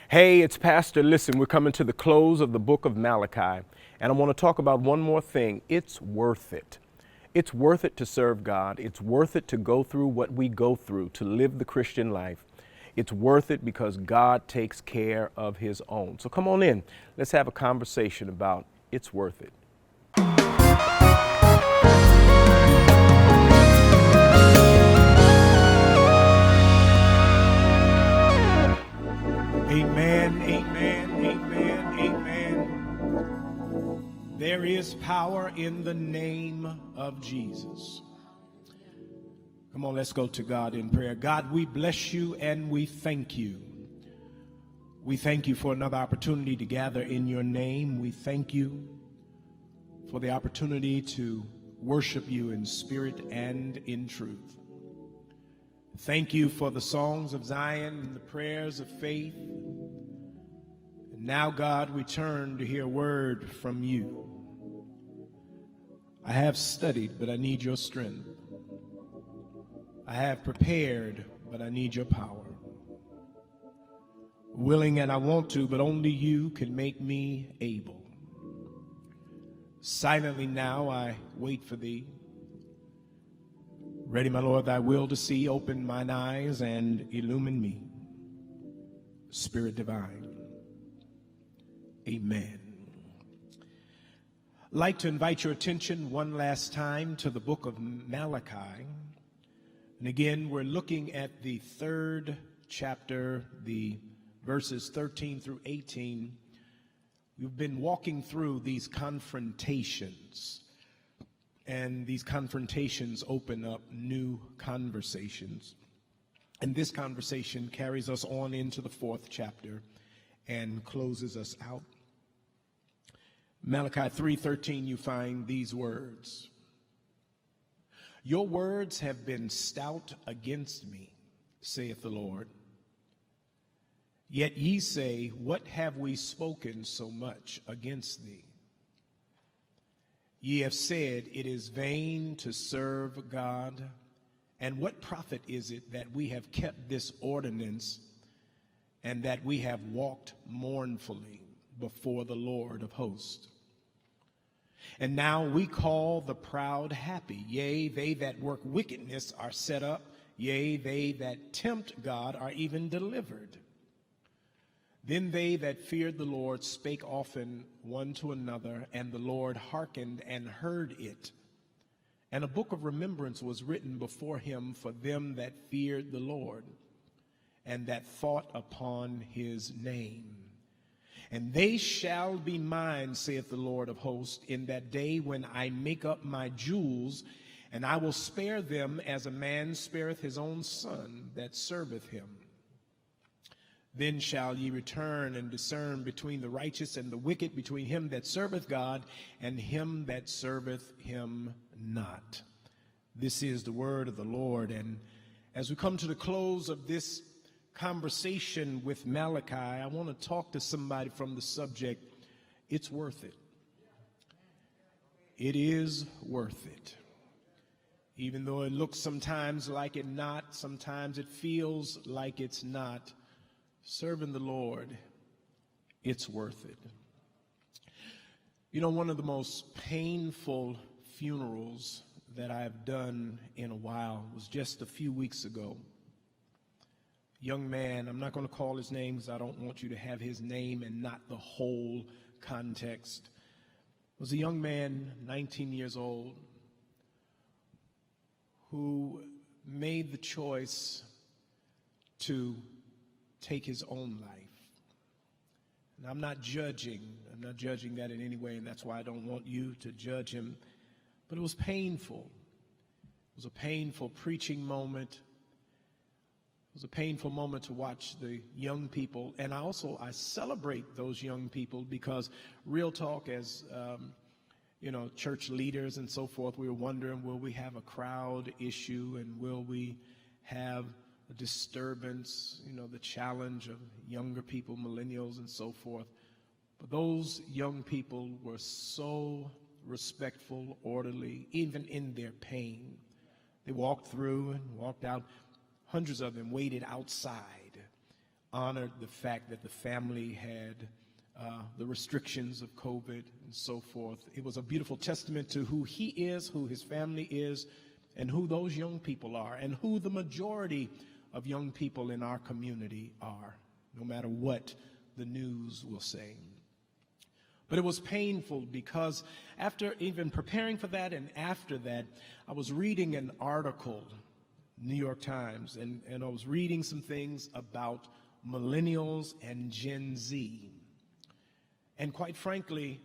Hey, it's Pastor. Listen, we're coming to the close of the book of Malachi, and I want to talk about one more thing. It's worth it. It's worth it to serve God. It's worth it to go through what we go through to live the Christian life. It's worth it because God takes care of his own. So come on in. Let's have a conversation about it's worth it. Amen, amen, amen, amen. There is power in the name of Jesus. Come on, let's go to God in prayer. God, we bless you and we thank you. We thank you for another opportunity to gather in your name. We thank you for the opportunity to worship you in spirit and in truth. Thank you for the songs of Zion and the prayers of faith. And now, God, we turn to hear a word from you. I have studied, but I need your strength. I have prepared, but I need your power. Willing and I want to, but only you can make me able. Silently now I wait for thee. Ready, my Lord, thy will to see, open mine eyes and illumine me. Spirit divine. Amen. I'd like to invite your attention one last time to the book of Malachi. And again, we're looking at the third chapter, the verses 13 through 18. We've been walking through these confrontations. And these confrontations open up new conversations. And this conversation carries us on into the fourth chapter and closes us out. Malachi 3:13, you find these words. Your words have been stout against me, saith the Lord. Yet ye say, what have we spoken so much against thee? Ye have said, it is vain to serve God. And what profit is it that we have kept this ordinance and that we have walked mournfully before the Lord of hosts? And now we call the proud happy. Yea, they that work wickedness are set up. Yea, they that tempt God are even delivered. Then they that feared the Lord spake often one to another, and the Lord hearkened and heard it. And a book of remembrance was written before him for them that feared the Lord, and that thought upon his name. And they shall be mine, saith the Lord of hosts, in that day when I make up my jewels, and I will spare them as a man spareth his own son that serveth him. Then shall ye return and discern between the righteous and the wicked, between him that serveth God and him that serveth him not. This is the word of the Lord. And as we come to the close of this conversation with Malachi, I want to talk to somebody from the subject, it's worth it. It is worth it. Even though it looks sometimes like it not, sometimes it feels like it's not. Serving the Lord, it's worth it. You know, one of the most painful funerals that I've done in a while was just a few weeks ago. Young man, I'm not going to call his name because I don't want you to have his name and not the whole context. It was a young man, 19 years old, who made the choice to take his own life. And I'm not judging that in any way, and that's why I don't want you to judge him. But it was painful. It was a painful preaching moment. It was a painful moment to watch the young people. And I celebrate those young people because real talk, as church leaders and so forth, we were wondering, will we have a crowd issue and will we have a disturbance, the challenge of younger people, millennials and so forth. But those young people were so respectful, orderly, even in their pain. They walked through and walked out. Hundreds of them waited outside honored the fact that the family had the restrictions of COVID and so forth. It was a beautiful testament to who he is, who his family is, and who those young people are, and who the majority of young people in our community are, no matter what the news will say. But it was painful because after even preparing for that and after that, I was reading an article, New York Times, and I was reading some things about millennials and Gen Z. And quite frankly,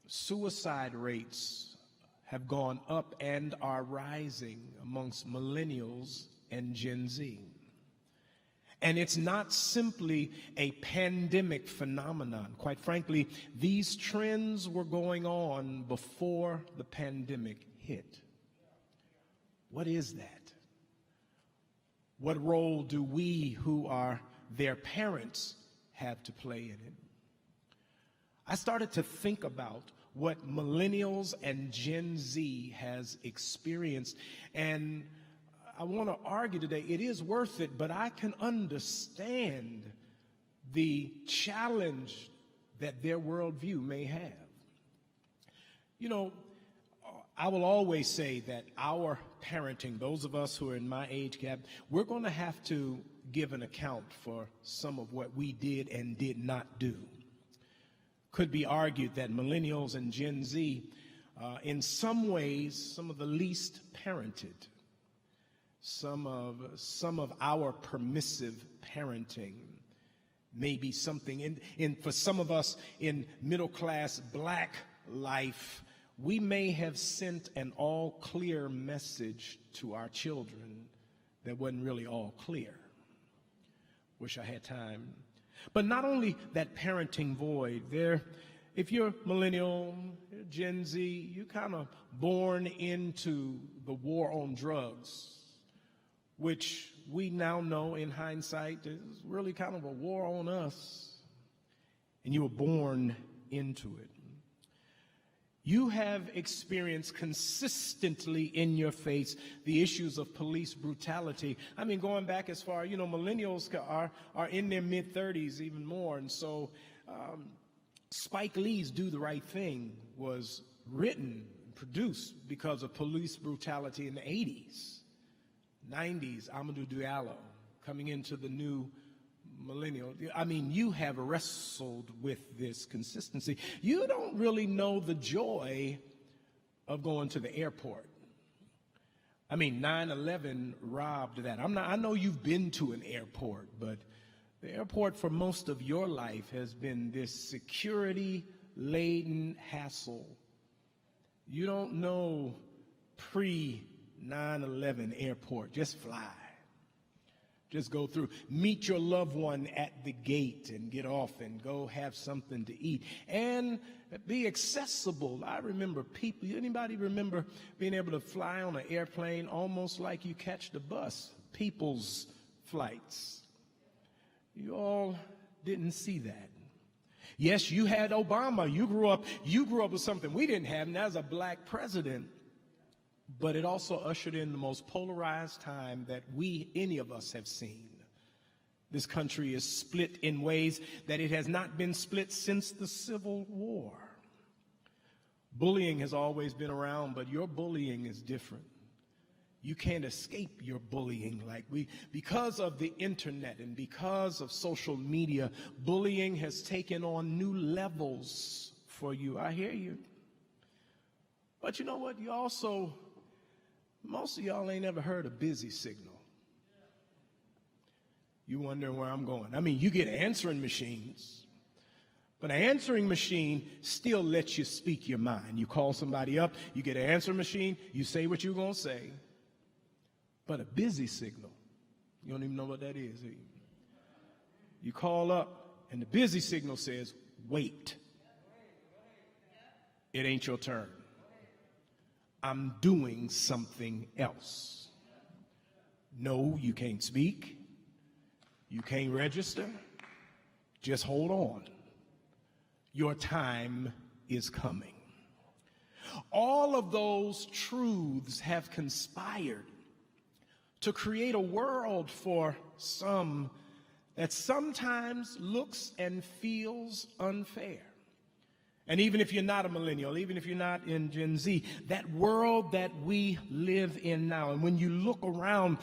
suicide rates have gone up and are rising amongst millennials and Gen Z. And it's not simply a pandemic phenomenon. Quite frankly, these trends were going on before the pandemic hit. What is that? What role do we who are their parents have to play in it? I started to think about what millennials and Gen Z has experienced, and I want to argue today, it is worth it, but I can understand the challenge that their worldview may have. You know, I will always say that our parenting, those of us who are in my age gap, we're going to have to give an account for some of what we did and did not do. Could be argued that millennials and Gen Z, in some ways, some of the least parented. Some of our permissive parenting may be something for some of us in middle class black life. We may have sent an all clear message to our children that wasn't really all clear. Wish I had time. But not only that parenting void, if you're millennial, Gen Z, you're kind of born into the war on drugs, which we now know in hindsight is really kind of a war on us, and you were born into it. You have experienced consistently in your face the issues of police brutality. I mean, going back as far, millennials are in their mid-30s even more, and so Spike Lee's Do the Right Thing was written, produced because of police brutality in the 80s. 90s, Amadou Diallo, coming into the new millennial. I mean, you have wrestled with this consistency. You don't really know the joy of going to the airport. I mean, 9/11 robbed that. I know you've been to an airport, but the airport for most of your life has been this security-laden hassle. You don't know pre-9/11 airport. Just fly. Just go through. Meet your loved one at the gate and get off and go have something to eat. And be accessible. I remember people, anybody remember being able to fly on an airplane almost like you catch the bus? People's flights. You all didn't see that. Yes, you had Obama. You grew up with something we didn't have, and that was a black president. But it also ushered in the most polarized time that any of us have seen. This country is split in ways that it has not been split since the Civil War. Bullying has always been around, but your bullying is different. You can't escape your bullying because of the internet and because of social media. Bullying has taken on new levels for you. I hear you. But you know what? Most of y'all ain't ever heard a busy signal. You wondering where I'm going. I mean, you get answering machines, but an answering machine still lets you speak your mind. You call somebody up, you get an answering machine, you say what you're going to say. But a busy signal, you don't even know what that is. You call up, and the busy signal says, wait. It ain't your turn. I'm doing something else. No, you can't speak. You can't register. Just hold on. Your time is coming. All of those truths have conspired to create a world for some that sometimes looks and feels unfair. And even if you're not a millennial, even if you're not in Gen Z, that world that we live in now, and when you look around,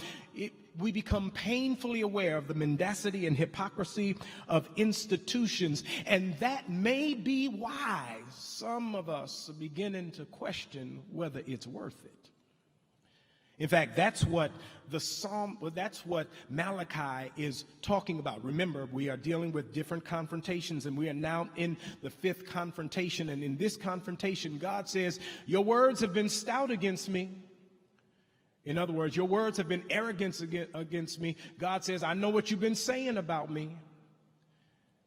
we become painfully aware of the mendacity and hypocrisy of institutions. And that may be why some of us are beginning to question whether it's worth it. In fact, that's what Malachi is talking about. Remember, we are dealing with different confrontations, and we are now in the fifth confrontation. And in this confrontation, God says, your words have been stout against me. In other words, your words have been arrogant against me. God says, I know what you've been saying about me.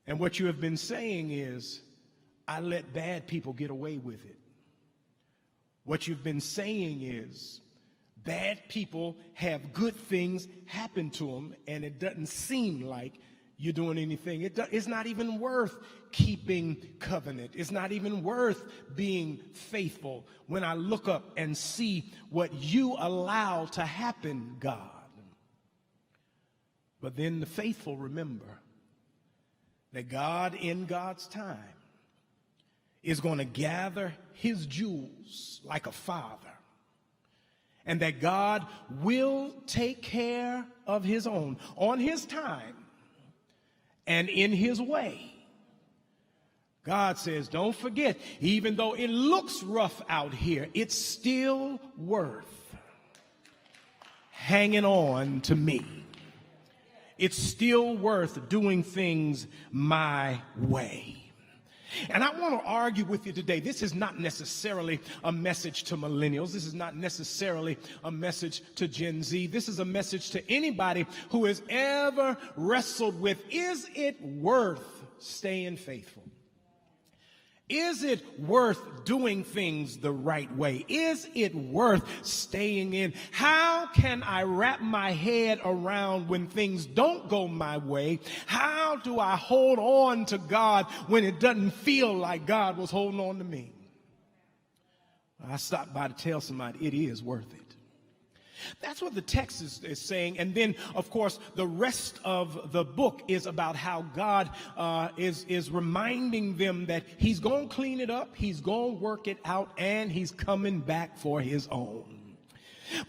And what you have been saying is, I let bad people get away with it. What you've been saying is, bad people have good things happen to them, and it doesn't seem like you're doing anything. It's not even worth keeping covenant. It's not even worth being faithful when I look up and see what you allow to happen, God. But then the faithful remember that God, in God's time, is going to gather his jewels like a father. And that God will take care of his own on his time and in his way. God says, don't forget, even though it looks rough out here, it's still worth hanging on to me. It's still worth doing things my way. And I want to argue with you today. This is not necessarily a message to millennials. This is not necessarily a message to Gen Z. This is a message to anybody who has ever wrestled with, is it worth staying faithful? Is it worth doing things the right way? Is it worth staying in? How can I wrap my head around when things don't go my way? How do I hold on to God when it doesn't feel like God was holding on to me? I stopped by to tell somebody it is worth it. That's what the text is saying. And then, of course, the rest of the book is about how God is reminding them that he's going to clean it up, he's going to work it out, and he's coming back for his own.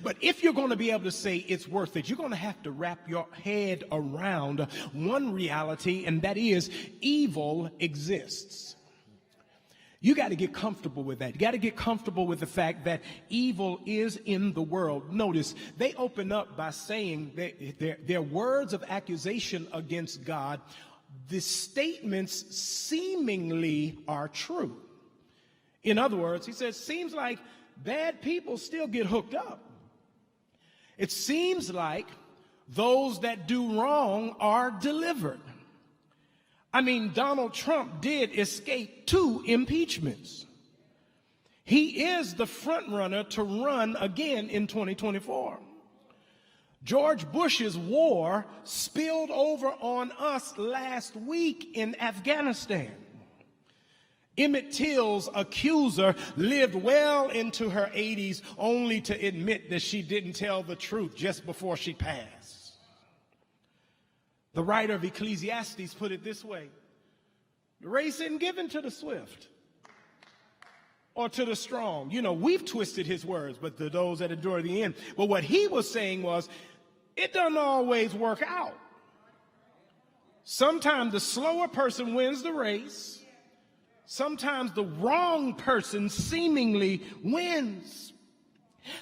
But if you're going to be able to say it's worth it, you're going to have to wrap your head around one reality, and that is evil exists. You got to get comfortable with that. You got to get comfortable with the fact that evil is in the world. Notice, they open up by saying that their words of accusation against God, the statements seemingly are true. In other words, he says, seems like bad people still get hooked up. It seems like those that do wrong are delivered. I mean, Donald Trump did escape 2 impeachments. He is the front runner to run again in 2024. George Bush's war spilled over on us last week in Afghanistan. Emmett Till's accuser lived well into her 80s only to admit that she didn't tell the truth just before she passed. The writer of Ecclesiastes put it this way: the race isn't given to the swift or to the strong. You know, we've twisted his words, but to those that endure to the end. But what he was saying was, it doesn't always work out. Sometimes the slower person wins the race. Sometimes the wrong person seemingly wins.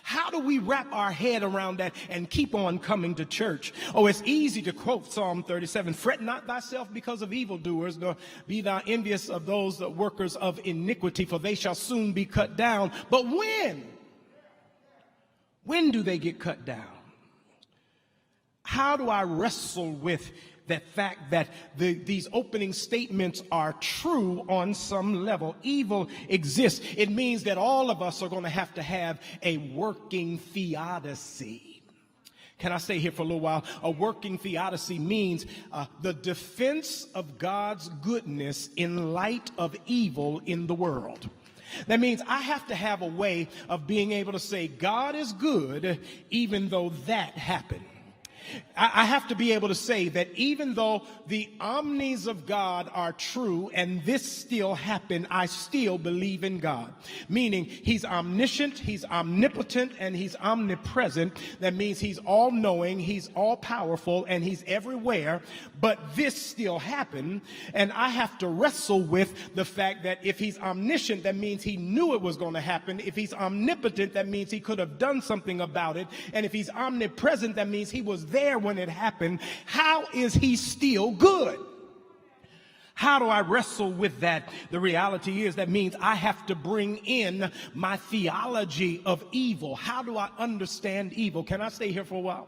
How do we wrap our head around that and keep on coming to church? Oh, it's easy to quote Psalm 37, fret not thyself because of evildoers, nor be thou envious of those workers of iniquity, for they shall soon be cut down. But when? When do they get cut down? How do I wrestle with that fact that these opening statements are true on some level? Evil exists. It means that all of us are going to have a working theodicy. Can I stay here for a little while? A working theodicy means the defense of God's goodness in light of evil in the world. That means I have to have a way of being able to say God is good even though that happened. I have to be able to say that even though the omnis of God are true and this still happened, I still believe in God. Meaning he's omniscient, he's omnipotent, and he's omnipresent. That means he's all-knowing, he's all-powerful, and he's everywhere. But this still happened, and I have to wrestle with the fact that if he's omniscient, that means he knew it was going to happen. If he's omnipotent, that means he could have done something about it. And if he's omnipresent, that means he was there when it happened. How is he still good? How do I wrestle with that? The reality is that means I have to bring in my theology of evil. How do I understand evil? Can I stay here for a while?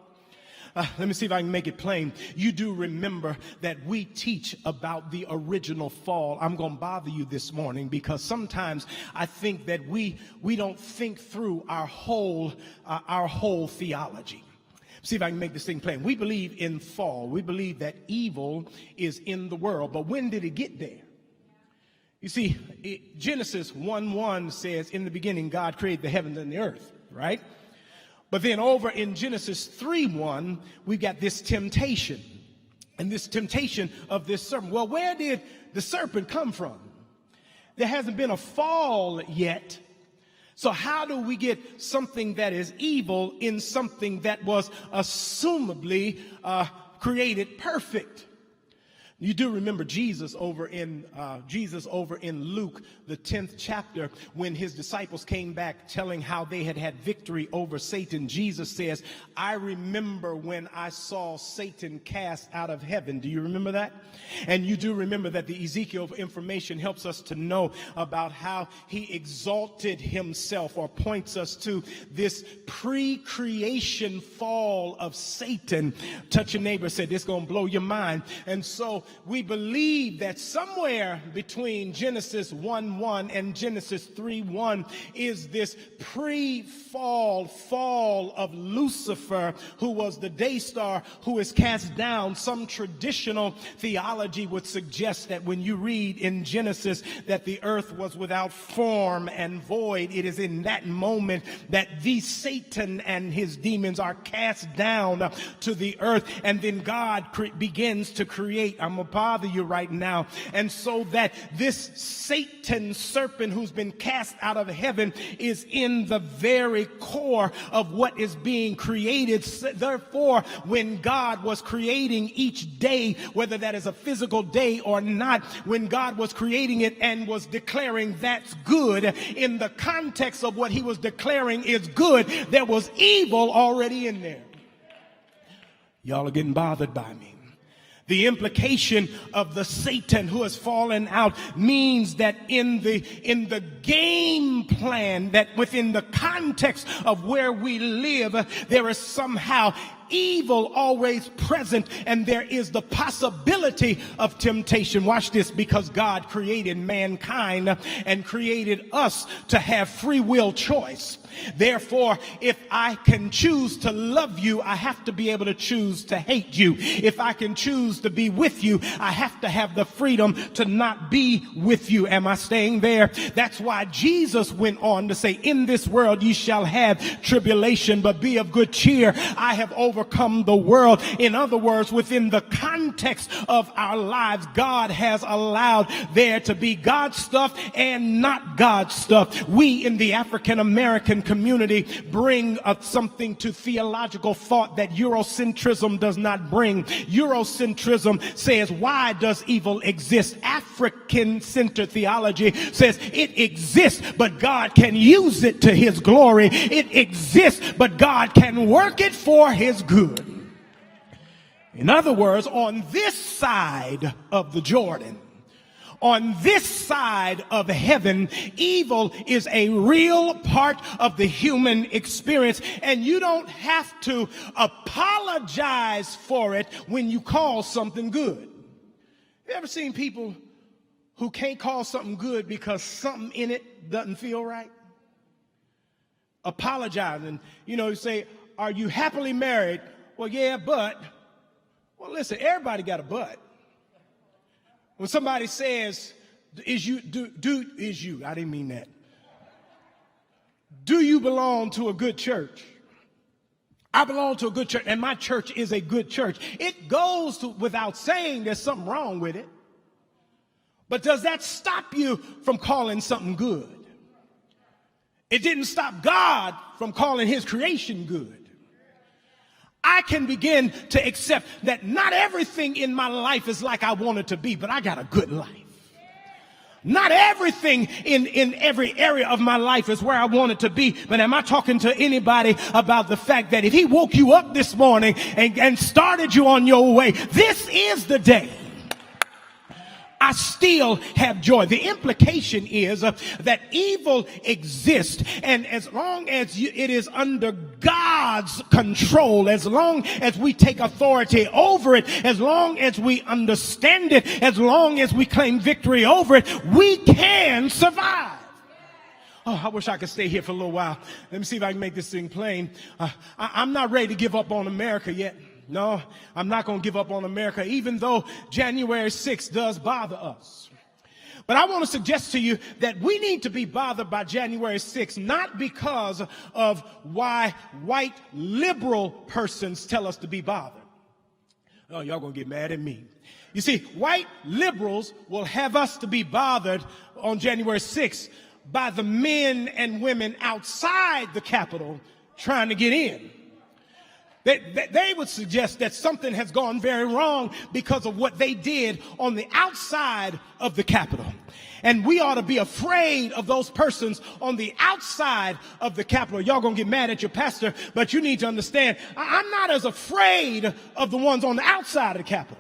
Let me see if I can make it plain. You do remember that we teach about the original fall. I'm going to bother you this morning because sometimes I think that we don't think through our whole theology. See if I can make this thing plain. We believe in fall. We believe that evil is in the world. But when did it get there? You see, Genesis 1:1 says, in the beginning, God created the heavens and the earth, right? But then over in Genesis 3:1, we got this temptation. And this temptation of this serpent. Well, where did the serpent come from? There hasn't been a fall yet. So how do we get something that is evil in something that was assumably created perfect? You do remember Jesus over in Luke, the 10th chapter, when his disciples came back telling how they had victory over Satan. Jesus says, I remember when I saw Satan cast out of heaven. Do you remember that? And you do remember that the Ezekiel information helps us to know about how he exalted himself, or points us to this pre-creation fall of Satan. Touch your neighbor, said, this is going to blow your mind. And so we believe that somewhere between Genesis 1:1 and Genesis 3:1 is this pre-fall fall of Lucifer, who was the day star, who is cast down. Some traditional theology would suggest that when you read in Genesis that the earth was without form and void, it is in that moment that the Satan and his demons are cast down to the earth, and then God begins to create. I'm going to bother you right now. And so that this Satan serpent who's been cast out of heaven is in the very core of what is being created. Therefore, when God was creating each day, whether that is a physical day or not, when God was creating it and was declaring that's good, in the context of what he was declaring is good, there was evil already in there. Y'all are getting bothered by me. The implication of the Satan who has fallen out means that in the game plan, that within the context of where we live, there is somehow evil always present, and there is the possibility of temptation. Watch this, because God created mankind and created us to have free will choice. Therefore, if I can choose to love you, I have to be able to choose to hate you. If I can choose to be with you, I have to have the freedom to not be with you. Am I staying there? That's why Jesus went on to say, in this world ye shall have tribulation, but be of good cheer. I have overcome the world. In other words, within the context of our lives, God has allowed there to be God stuff and not God stuff. We in the African American community bring something to theological thought that Eurocentrism does not bring. Eurocentrism says, why does evil exist? African-centered theology says it exists, but God can use it to his glory. It exists, but God can work it for his good. In other words, on this side of the Jordan, on this side of heaven, evil is a real part of the human experience, and you don't have to apologize for it when you call something good. You ever seen people who can't call something good because something in it doesn't feel right? Apologizing. You say, are you happily married? Well, yeah, but. Well, listen, everybody got a but. When somebody says, I didn't mean that. Do you belong to a good church? I belong to a good church, and my church is a good church. It goes without saying there's something wrong with it. But does that stop you from calling something good? It didn't stop God from calling his creation good. I can begin to accept that not everything in my life is like I want it to be, but I got a good life. Not everything in every area of my life is where I want it to be. But am I talking to anybody about the fact that if he woke you up this morning and started you on your way, this is the day I still have joy. The implication is that evil exists, and as long as it is under God's control, as long as we take authority over it, as long as we understand it, as long as we claim victory over it, we can survive. Oh, I wish I could stay here for a little while. Let me see if I can make this thing plain. I'm not ready to give up on America yet. No, I'm not going to give up on America, even though January 6th does bother us. But I want to suggest to you that we need to be bothered by January 6th, not because of why white liberal persons tell us to be bothered. Oh, y'all going to get mad at me. You see, white liberals will have us to be bothered on January 6th by the men and women outside the Capitol trying to get in. They would suggest that something has gone very wrong because of what they did on the outside of the Capitol. And we ought to be afraid of those persons on the outside of the Capitol. Y'all gonna get mad at your pastor, but you need to understand, I'm not as afraid of the ones on the outside of the Capitol.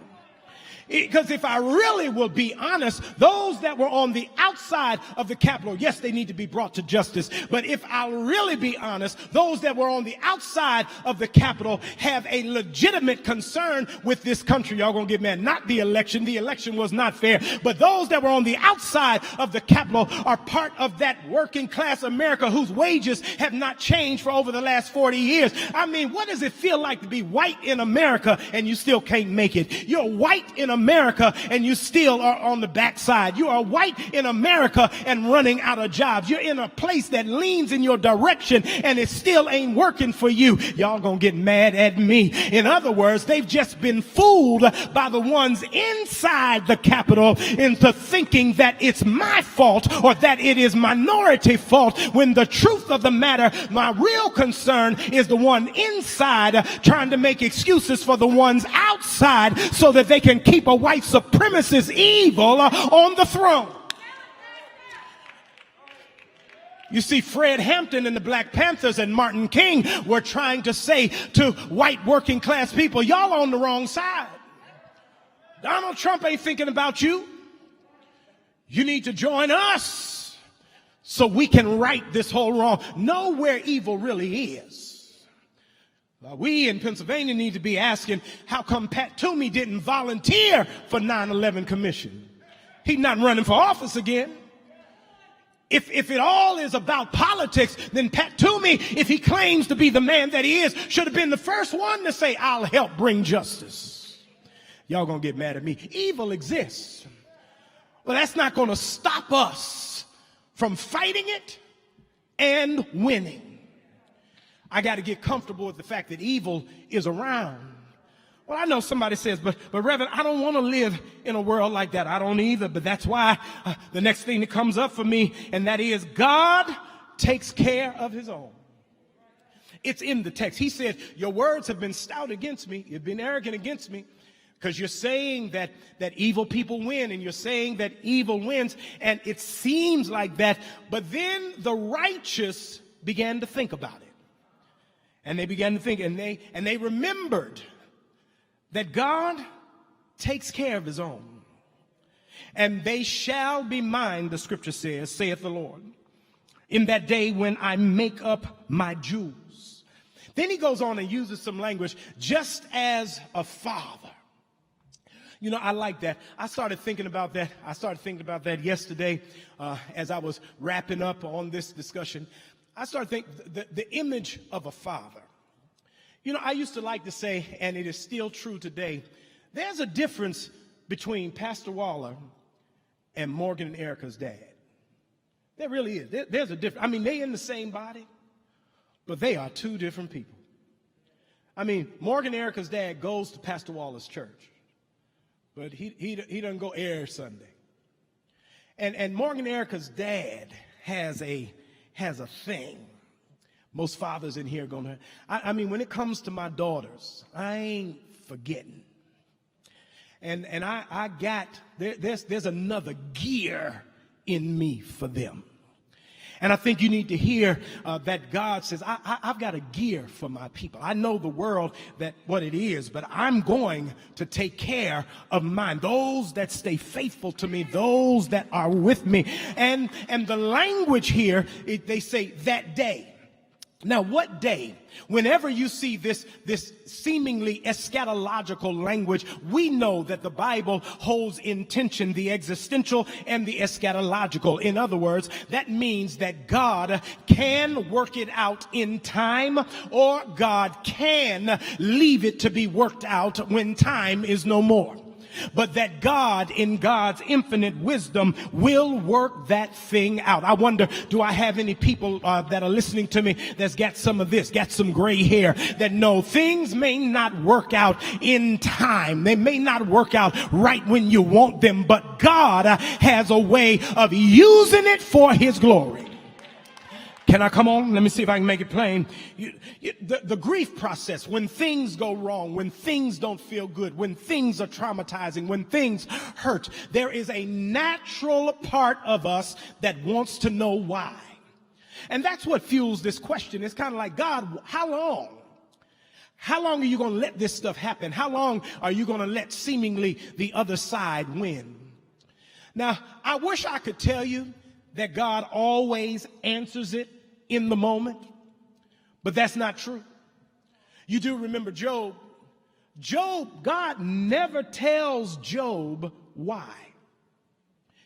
Because if I really will be honest, those that were on the outside of the Capitol, yes, they need to be brought to justice. But if I'll really be honest, those that were on the outside of the Capitol have a legitimate concern with this country. Y'all gonna get mad. Not the election. The election was not fair. But those that were on the outside of the Capitol are part of that working class America whose wages have not changed for over the last 40 years. I mean, what does it feel like to be white in America and you still can't make it? You're white in America and you still are on the backside. You are white in America and running out of jobs. You're in a place that leans in your direction and it still ain't working for you. Y'all gonna get mad at me. In other words, they've just been fooled by the ones inside the Capitol into thinking that it's my fault or that it is minority fault, when the truth of the matter, my real concern is the one inside trying to make excuses for the ones outside so that they can keep a white supremacist evil on the throne. You see, Fred Hampton and the Black Panthers and Martin King were trying to say to white working class people, y'all on the wrong side. Donald Trump ain't thinking about you. You need to join us so we can right this whole wrong. Know where evil really is. We in Pennsylvania need to be asking, how come Pat Toomey didn't volunteer for 9/11 Commission? He's not running for office again. If it all is about politics, then Pat Toomey, if he claims to be the man that he is, should have been the first one to say, I'll help bring justice. Y'all gonna get mad at me. Evil exists. Well, that's not gonna stop us from fighting it and winning. I got to get comfortable with the fact that evil is around. Well, I know somebody says, but Reverend, I don't want to live in a world like that. I don't either. But that's why the next thing that comes up for me, and that is God takes care of his own. It's in the text. He said, your words have been stout against me. You've been arrogant against me because you're saying that evil people win, and you're saying that evil wins. And it seems like that. But then the righteous began to think about it. And they began to think, and they remembered that God takes care of his own. And they shall be mine, the scripture says, saith the Lord, in that day when I make up my jewels. Then he goes on and uses some language, just as a father. You know, I like that. I started thinking about that yesterday as I was wrapping up on this discussion. I started thinking the image of a father. You know, I used to like to say, and it is still true today, there's a difference between Pastor Waller and Morgan and Erica's dad. There really is. There's a difference. I mean, they're in the same body, but they are two different people. I mean, Morgan Erica's dad goes to Pastor Waller's church, but he doesn't go every Sunday. And Morgan Erica's dad has a thing. Most fathers in here are going to, I mean, when it comes to my daughters, I ain't forgetting. And I got, there's another gear in me for them. And I think you need to hear that God says, I've got a gear for my people. I know the world, that what it is, but I'm going to take care of mine. Those that stay faithful to me, those that are with me. And the language here, they say that day. Now, what day? Whenever you see this seemingly eschatological language, we know that the Bible holds in tension the existential and the eschatological. In other words, that means that God can work it out in time, or God can leave it to be worked out when time is no more. But that God, in God's infinite wisdom, will work that thing out. I wonder, do I have any people that are listening to me that's got some of this, got some gray hair, that know things may not work out in time. They may not work out right when you want them, but God has a way of using it for his glory. Can I come on? Let me see if I can make it plain. The grief process, when things go wrong, when things don't feel good, when things are traumatizing, when things hurt, there is a natural part of us that wants to know why. And that's what fuels this question. It's kind of like, God, how long? How long are you going to let this stuff happen? How long are you going to let seemingly the other side win? Now, I wish I could tell you that God always answers it in the moment, but that's not true. You do remember Job. God never tells Job why.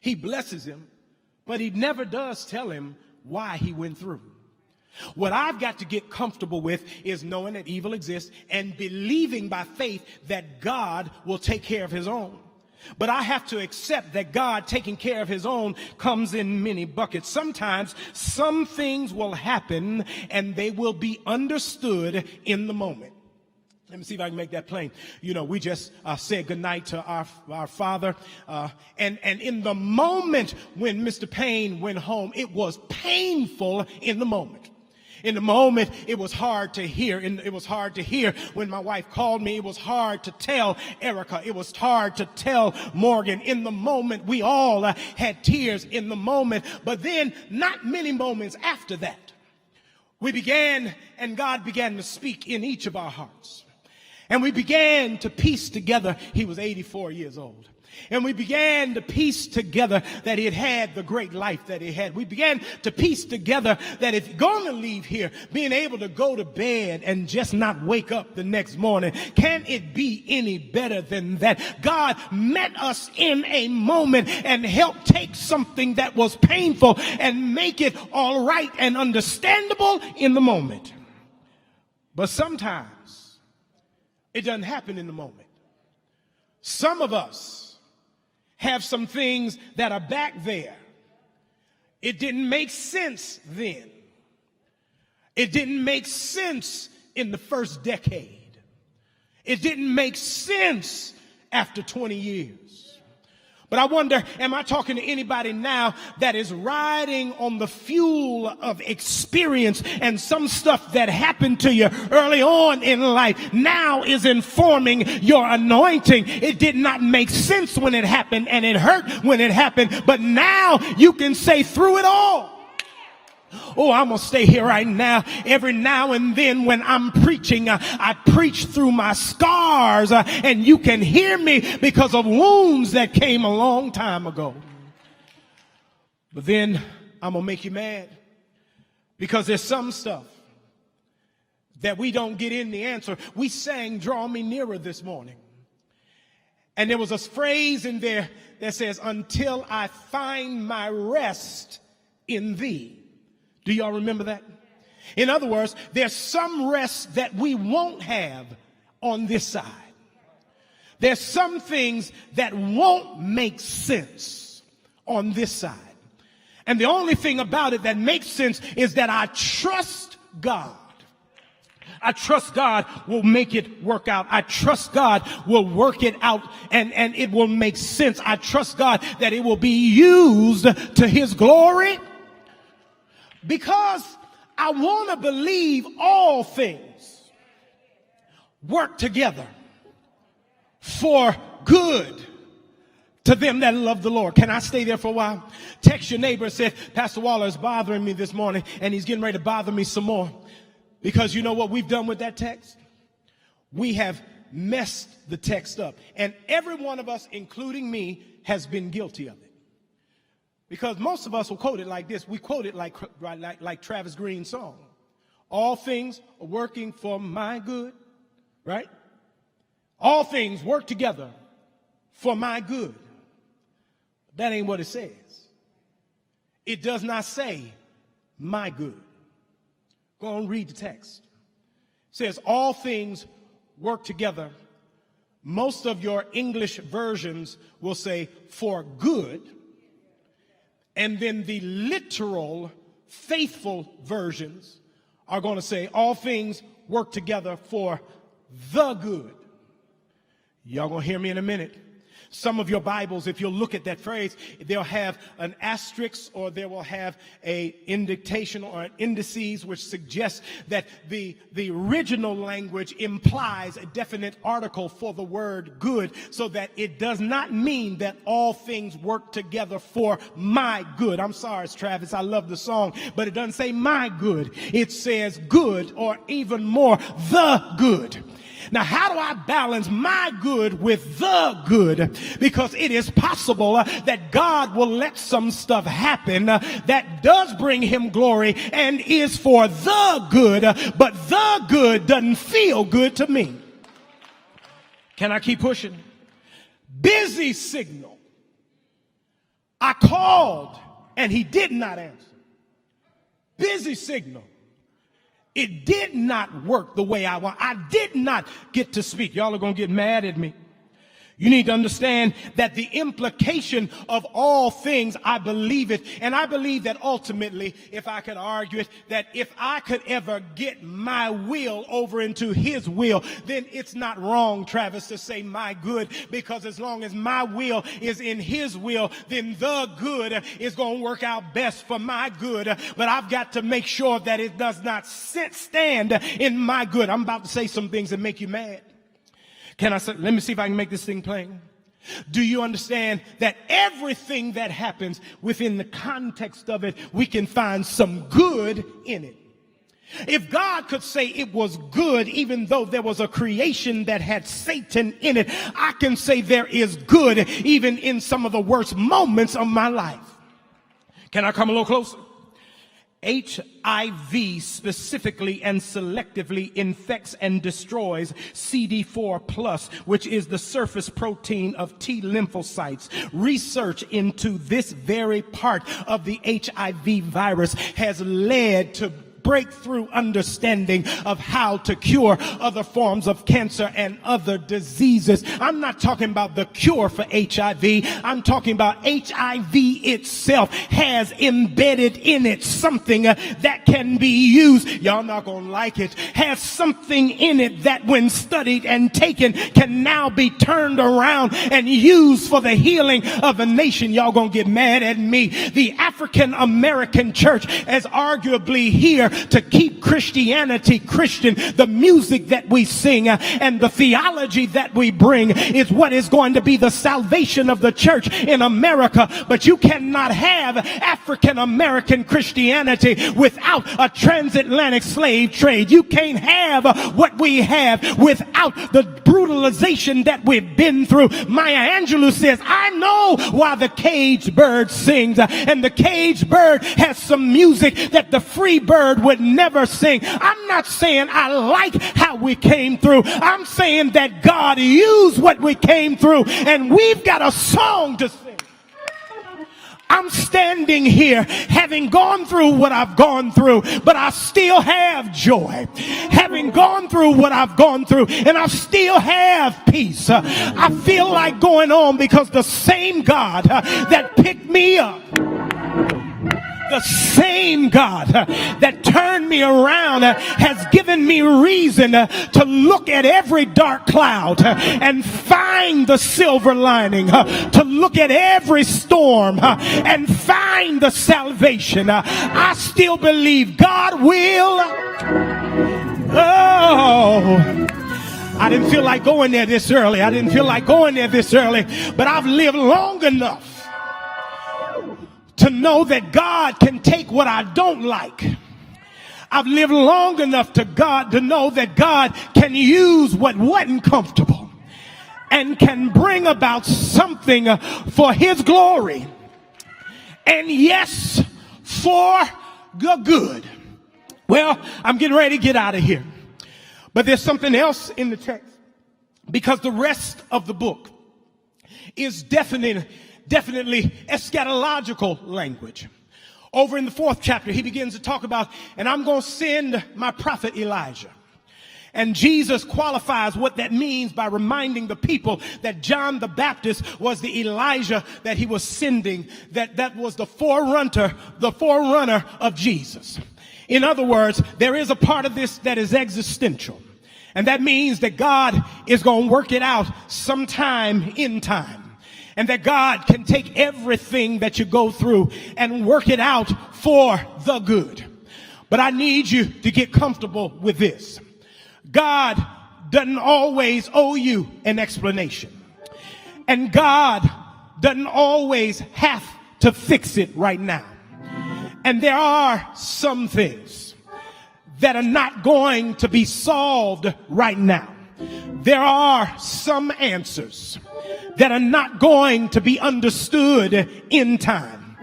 He blesses him, but he never does tell him why he went through. What I've got to get comfortable with is knowing that evil exists and believing by faith that God will take care of his own. But I have to accept that God taking care of his own comes in many buckets. Sometimes some things will happen and they will be understood in the moment. Let me see if I can make that plain. You know, we just said goodnight to our father. And in the moment when Mr. Payne went home, it was painful in the moment. In the moment, it was hard to hear. It was hard to hear when my wife called me. It was hard to tell Erica. It was hard to tell Morgan. In the moment, we all had tears in the moment. But then, not many moments after that, we began, and God began to speak in each of our hearts. And we began to piece together. He was 84 years old. And we began to piece together that he had had the great life that he had. We began to piece together that if you're going to leave here, being able to go to bed and just not wake up the next morning, can it be any better than that? God met us in a moment and helped take something that was painful and make it all right and understandable in the moment. But sometimes it doesn't happen in the moment. Some of us have some things that are back there. It didn't make sense then. It didn't make sense in the first decade. It didn't make sense after 20 years. But I wonder, am I talking to anybody now that is riding on the fuel of experience, and some stuff that happened to you early on in life now is informing your anointing? It did not make sense when it happened, and it hurt when it happened, but now you can say through it all, oh, I'm going to stay here right now. Every now and then when I'm preaching, I preach through my scars, and you can hear me because of wounds that came a long time ago. But then I'm going to make you mad because there's some stuff that we don't get in the answer. We sang "Draw Me Nearer" this morning. And there was a phrase in there that says, "Until I find my rest in thee." Do y'all remember that? In other words, there's some rest that we won't have on this side. There's some things that won't make sense on this side. And the only thing about it that makes sense is that I trust God. I trust God will make it work out. I trust God will work it out and it will make sense. I trust God that it will be used to his glory, because I want to believe all things work together for good to them that love the Lord. Can I stay there for a while? Text your neighbor and say, Pastor Waller is bothering me this morning, and he's getting ready to bother me some more. Because you know what we've done with that text? We have messed the text up. And every one of us, including me, has been guilty of it. Because most of us will quote it like this. We quote it like Travis Green's song. All things are working for my good, right? All things work together for my good. That ain't what it says. It does not say my good. Go on, read the text. It says all things work together. Most of your English versions will say for good. And then the literal, faithful versions are going to say all things work together for the good. Y'all going to hear me in a minute. Some of your Bibles, if you'll look at that phrase, they'll have an asterisk, or they will have a indication or an indices, which suggests that the original language implies a definite article for the word good, so that it does not mean that all things work together for my good. I'm sorry, Travis, I love the song, but it doesn't say my good. It says good, or even more, the good. Now, how do I balance my good with the good? Because it is possible that God will let some stuff happen that does bring him glory and is for the good, but the good doesn't feel good to me. Can I keep pushing? Busy signal. I called and he did not answer. Busy signal. It did not work the way I want. I did not get to speak. Y'all are going to get mad at me. You need to understand that the implication of all things, I believe it. And I believe that ultimately, if I could argue it, that if I could ever get my will over into his will, then it's not wrong, Travis, to say my good, because as long as my will is in his will, then the good is going to work out best for my good. But I've got to make sure that it does not stand in my good. I'm about to say some things that make you mad. Can I say, let me see if I can make this thing plain. Do you understand that everything that happens within the context of it, we can find some good in it? If God could say it was good, even though there was a creation that had Satan in it, I can say there is good even in some of the worst moments of my life. Can I come a little closer? HIV specifically and selectively infects and destroys CD4+, which is the surface protein of T lymphocytes. Research into this very part of the HIV virus has led to breakthrough understanding of how to cure other forms of cancer and other diseases. I'm not talking about the cure for HIV. I'm talking about HIV itself has embedded in it something that can be used. Y'all not gonna like it. Has something in it that when studied and taken can now be turned around and used for the healing of a nation. Y'all gonna get mad at me. The African American church is arguably here to keep Christianity Christian. The music that we sing and the theology that we bring is what is going to be the salvation of the church in America. But you cannot have African American Christianity without a transatlantic slave trade. You can't have what we have without the brutalization that we've been through. Maya Angelou says, I know why the caged bird sings, and the caged bird has some music that the free bird would never sing. I'm not saying I like how we came through. I'm saying that God used what we came through, and we've got a song to sing. I'm standing here having gone through what I've gone through, but I still have joy. Having gone through what I've gone through, and I still have peace. I feel like going on because the same God that picked me up The same God that turned me around has given me reason to look at every dark cloud and find the silver lining, to look at every storm and find the salvation. I still believe God will. Oh, I didn't feel like going there this early. But I've lived long enough to know that God can take what I don't like. I've lived long enough to know that God can use what wasn't comfortable and can bring about something for his glory. And yes, for the good. Well, I'm getting ready to get out of here. But there's something else in the text, because the rest of the book is definitely eschatological language. Over in the 4th chapter, he begins to talk about, and I'm going to send my prophet Elijah. And Jesus qualifies what that means by reminding the people that John the Baptist was the Elijah that he was sending, that was the forerunner of Jesus. In other words, there is a part of this that is existential. And that means that God is going to work it out sometime in time. And that God can take everything that you go through and work it out for the good. But I need you to get comfortable with this. God doesn't always owe you an explanation. And God doesn't always have to fix it right now. And there are some things that are not going to be solved right now. There are some answers that are not going to be understood in time.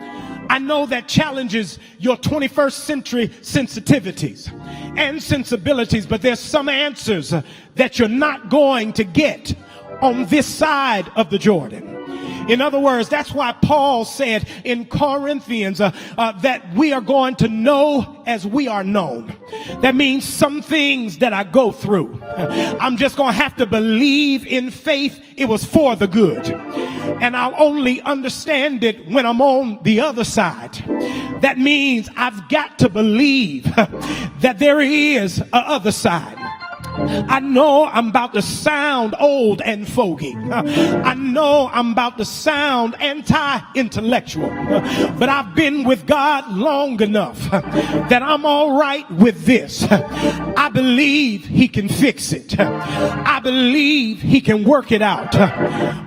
I know that challenges your 21st century sensitivities and sensibilities, but there's some answers that you're not going to get on this side of the Jordan. In other words, that's why Paul said in Corinthians that we are going to know as we are known. That means some things that I go through, I'm just going to have to believe in faith it was for the good. And I'll only understand it when I'm on the other side. That means I've got to believe that there is a other side. I know I'm about to sound old and fogey. I know I'm about to sound anti-intellectual. But I've been with God long enough that I'm all right with this. I believe he can fix it. I believe he can work it out.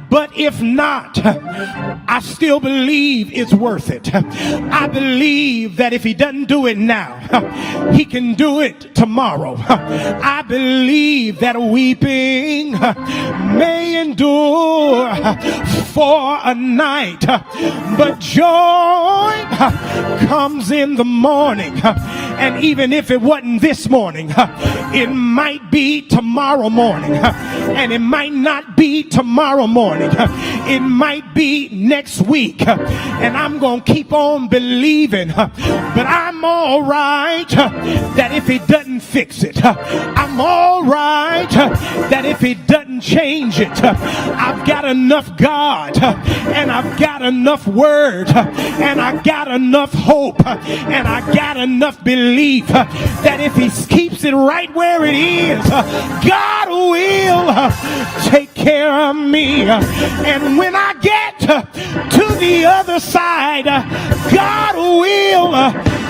But if not, I still believe it's worth it. I believe that if he doesn't do it now, he can do it tomorrow. I believe that weeping may endure for a night, but joy comes in the morning. And even if it wasn't this morning, it might be tomorrow morning. And it might not be tomorrow morning. It might be next week. And I'm going to keep on believing. But I'm all right that if he doesn't fix it, I'm all right that if he doesn't change it, I've got enough God, and I've got enough word, and I got enough hope, and I got enough belief that if he keeps it right where it is, God will take care of me. And when I get to the other side, God will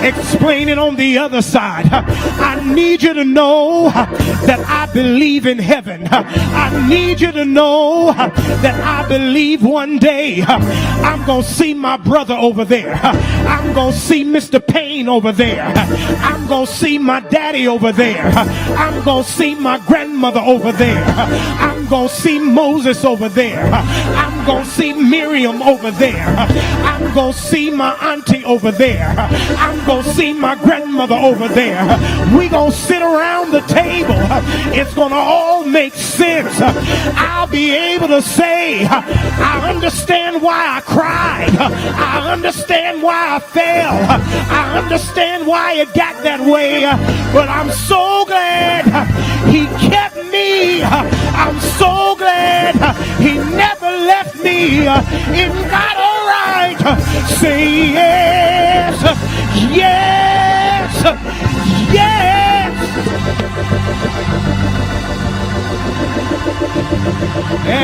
explain it on the other side. I need you to know that I believe in heaven. I need you to know that I believe one day I'm going to see my brother over there. I'm going to see Mr. Payne over there. I'm going to see my daddy over there. I'm going to see my grandmother over there. I'm going to see Moses over there. I'm going to see Miriam over there. I'm going to see my auntie over there. I'm going to see my grandmother over there. We're going to sit around the table. It's going to all make sense. I'll be able to say, I understand why I cried. I understand why I fell. I understand why it got that way. But I'm so glad he kept me. I'm so glad he never left me. It got all right. Say yes. Yes! Yes! And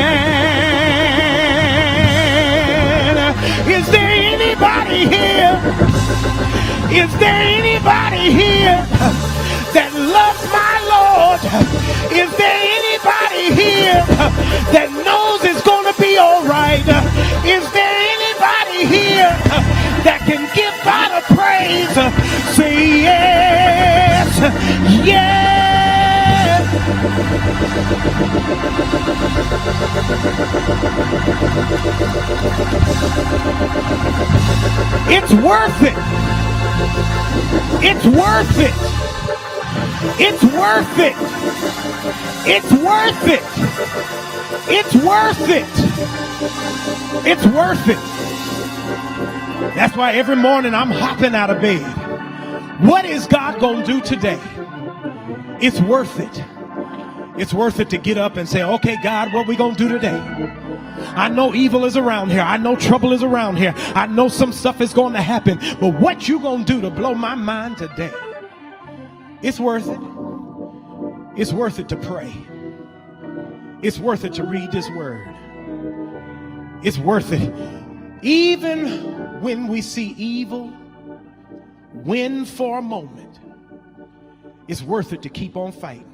is there anybody here? Is there anybody here that loves my Lord? Is there anybody here that knows it's going to be all right? Is there anybody here that can give God a praise? Say yes, yes. It's worth it. It's worth it. It's worth it. It's worth it. It's worth it. It's worth it. That's why every morning I'm hopping out of bed. What is God going to do today? It's worth it. It's worth it to get up and say, okay, God, what we going to do today? I know evil is around here. I know trouble is around here. I know some stuff is going to happen. But what you going to do to blow my mind today? It's worth it. It's worth it to pray. It's worth it to read this word. It's worth it. Even when we see evil win for a moment, it's worth it to keep on fighting.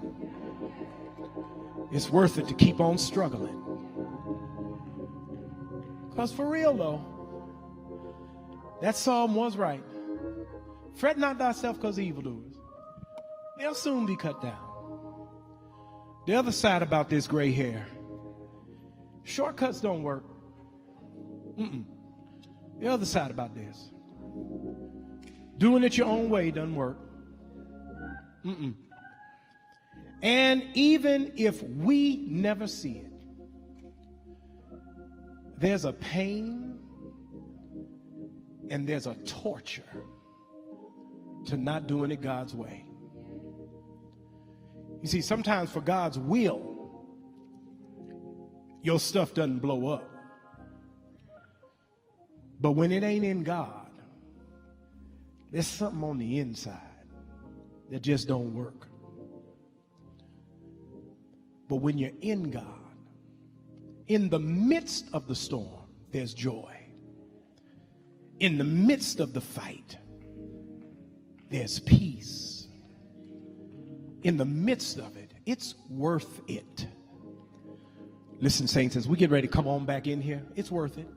It's worth it to keep on struggling. Because for real though, that psalm was right. Fret not thyself because of evildoers. They'll soon be cut down. The other side about this gray hair, shortcuts don't work. The other side about this, doing it your own way doesn't work. And even if we never see it, there's a pain and there's a torture to not doing it God's way. You see, sometimes for God's will, your stuff doesn't blow up. But when it ain't in God, there's something on the inside that just don't work. But when you're in God, in the midst of the storm, there's joy. In the midst of the fight, there's peace. In the midst of it, it's worth it. Listen, saints, as we get ready to come on back in here, it's worth it.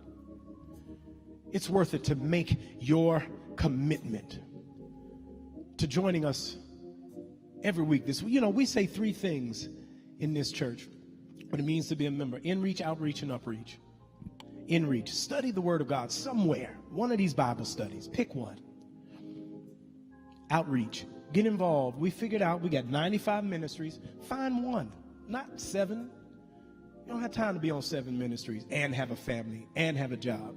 It's worth it to make your commitment to joining us every week. We say three things in this church, what it means to be a member: in-reach, outreach, and upreach. In-reach, study the Word of God somewhere, one of these Bible studies, pick one. Outreach, get involved. We figured out we got 95 ministries, find one, not 7. You don't have time to be on 7 ministries and have a family and have a job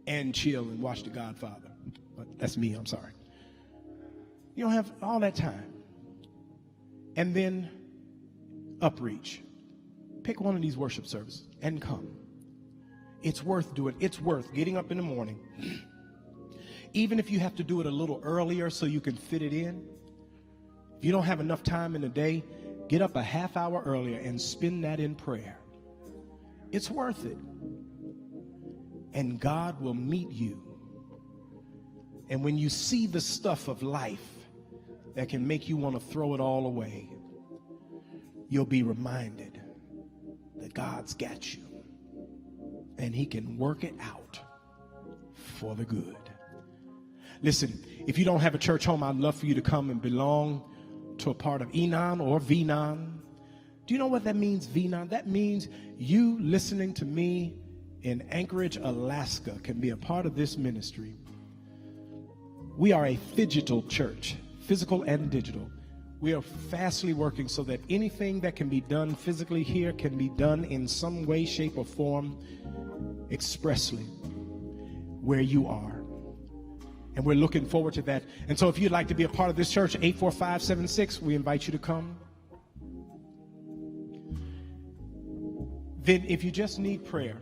and chill and watch The Godfather. But that's me, I'm sorry. You don't have all that time. And then upreach. Pick one of these worship services and come. It's worth doing. It's worth getting up in the morning. Even if you have to do it a little earlier so you can fit it in. If you don't have enough time in the day, get up a half hour earlier and spend that in prayer. It's worth it. And God will meet you. And when you see the stuff of life that can make you want to throw it all away, you'll be reminded that God's got you. And he can work it out for the good. Listen, if you don't have a church home, I'd love for you to come and belong to a part of Enon or Venon. Do you know what that means, Venon? That means you listening to me in Anchorage, Alaska can be a part of this ministry. We are a phygital church, physical and digital. We are fastly working so that anything that can be done physically here can be done in some way, shape, or form expressly where you are. And we're looking forward to that. And so if you'd like to be a part of this church, 84576, we invite you to come. Then if you just need prayer,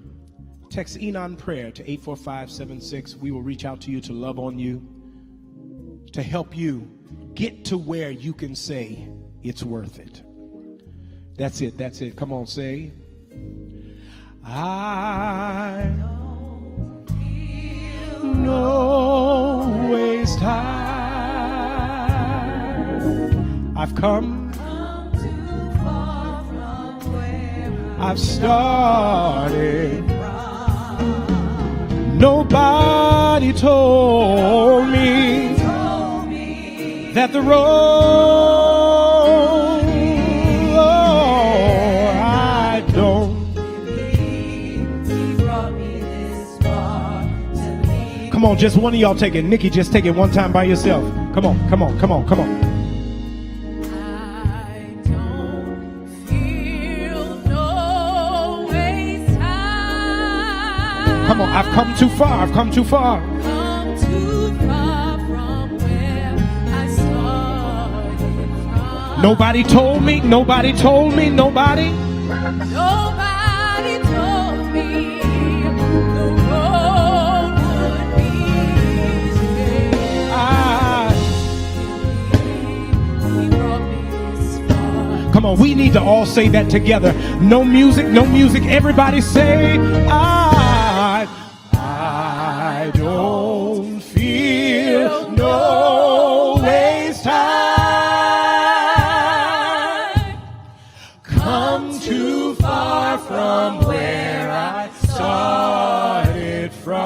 text Enon prayer to 84576. We will reach out to you to love on you to help you get to where you can say it's worth it. That's it. That's it. Come on, say. I don't feel no waste time. I've come too far from where I've started. Nobody told me that the road, I don't believe he brought me this far to me. Come on, just one of y'all take it. Nikki, just take it one time by yourself. Come on, come on, come on, come on. I don't feel no waste time. Come on, I've come too far. I've come too far. Come too far from where I started from. Nobody told me, nobody told me, nobody. Nobody told me the road would be easy. He brought me this far. Come on, we need to all say that together. No music, no music. Everybody say, I don't feel no waste time. Come too far from where I started from.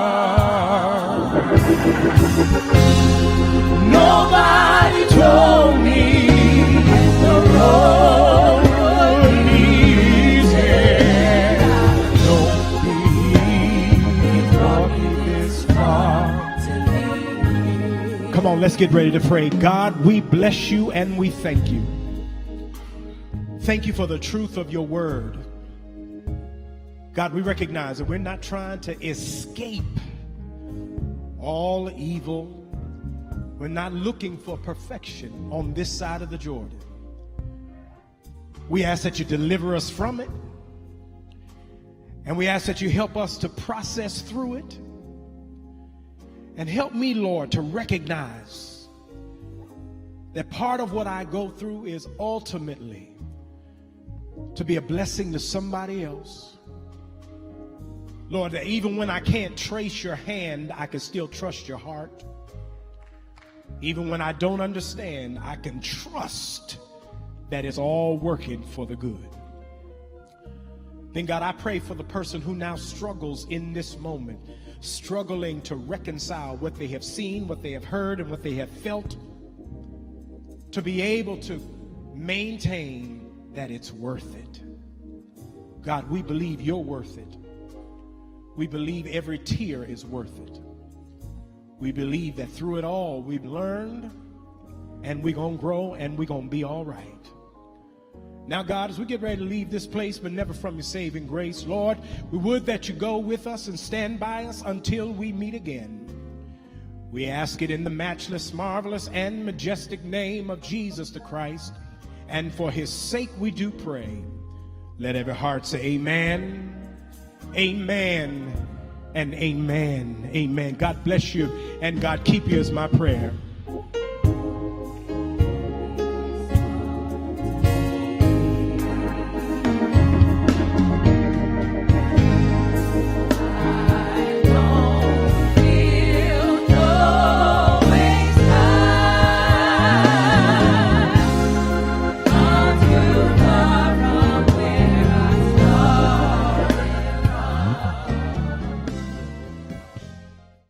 Nobody told me the road would be easy. Don't believe brought me this far. Come on, let's get ready to pray. God, we bless you and we thank you. Thank you for the truth of your word. God, we recognize that we're not trying to escape all evil. We're not looking for perfection on this side of the Jordan. We ask that you deliver us from it. And we ask that you help us to process through it. And help me, Lord, to recognize that part of what I go through is ultimately to be a blessing to somebody else. Lord, that even when I can't trace your hand, I can still trust your heart. Even when I don't understand, I can trust that it's all working for the good. Then, God, I pray for the person who now struggles in this moment, struggling to reconcile what they have seen, what they have heard, and what they have felt, to be able to maintain that it's worth it. God, we believe you're worth it. We believe every tear is worth it. We believe that through it all, we've learned, and we're going to grow, and we're going to be all right. Now, God, as we get ready to leave this place, but never from your saving grace, Lord, we would that you go with us and stand by us until we meet again. We ask it in the matchless, marvelous, and majestic name of Jesus the Christ, and for his sake we do pray. Let every heart say amen, amen, and amen. Amen. God bless you, and God keep you is my prayer.